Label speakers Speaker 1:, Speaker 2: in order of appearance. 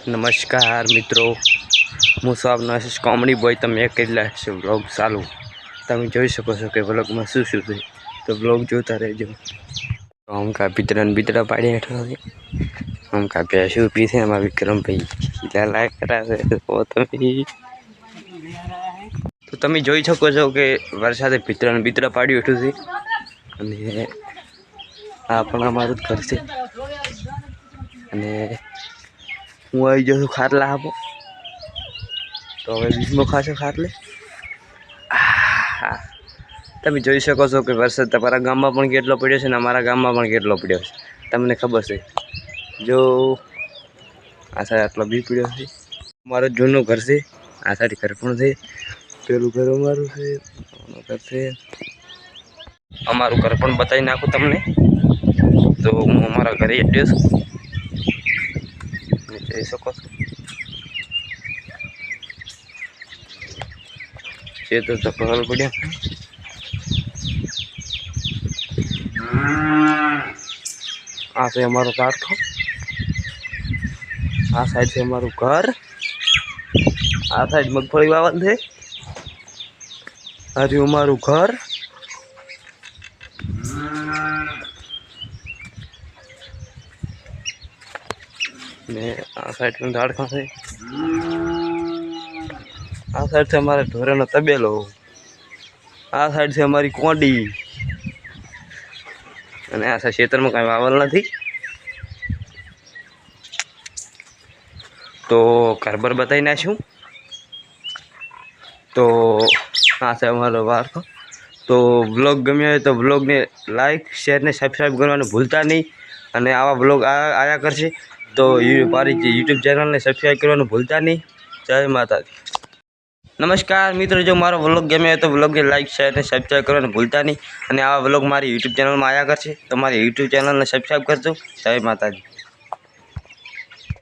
Speaker 1: नमस्कार मित्रों, હું છું આપનો આશીષ કોમેડી બોય। તમે કેટલા છે વ્લોગ ચાલુ તમે જોઈ શકો છો કે વ્લોગમાં શું શું છે, તો વ્લોગ જોતા રહેજો। हम का बितरा पाड़ी हेठो हम का पैसू पीछे हमारा विक्रम भाई लाइक करा तो તમે જોઈ શકો છો કે વરસાદે बितरा પાડી હેઠું છે અને આ પણ અમારું ઘર છે અને હું આવી જાઉં છું ખાટલા આપો તો હવે બીજમાં ખાશો ખાટલે। તમે જોઈ શકો છો કે વરસાદ તમારા ગામમાં પણ કેટલો પડ્યો છે ને અમારા ગામમાં પણ કેટલો પડ્યો છે, તમને ખબર છે। જો આ સાઈડ આટલો બી પડ્યો છે, અમારું જૂનું ઘર છે, આ સાઈડ ઘર પણ છે, પેલું ઘર અમારું છે, ઘર છે અમારું ઘર પણ બતાવી નાખું તમને। તો હું અમારા ઘરે એડ્યો છું, જોઈ શકો છો છે તો ચપ્પલ પડ્યા। આ છે અમારો કારખો, આ સાઈડ છે અમારું ઘર, આ સાઈડ મગફળી વાવન છે, આ રહ્યું અમારું ઘર ને આ સાઈડ પણ ઝાડખા છે, આ સાઈડ છે અમારે ઢોરેનો તબેલો, આ સાઈડ છે અમારી કોંડી અને આ સાઈડ ખેતરમાં કાંઈ વાવલ નથી। તો ઘરબર બતાવી નાખ્યું। તો આ છે અમારો વારસો। તો વ્લોગ ગમ્યો હોય તો વ્લોગને લાઈક શેર ને સબસ્ક્રાઈબ કરવાનું ભૂલતા નહીં અને આવા વ્લોગ આયા કરશે તો મારી યુટ્યુબ ચેનલને સબસ્ક્રાઈબ કરવાનું ભૂલતા નહીં। જય માતાજી। નમસ્કાર મિત્રો, જો મારો વ્લોગ ગમ્યો હોય તો વ્લોગને લાઈક શેર ને સબસ્ક્રાઈબ કરવાનું ભૂલતા નહીં અને આવા વ્લોગ મારી યુટ્યુબ ચેનલમાં આયા કરશે તો મારી યુટ્યુબ ચેનલને સબસ્ક્રાઈબ કરજો। જય માતાજી।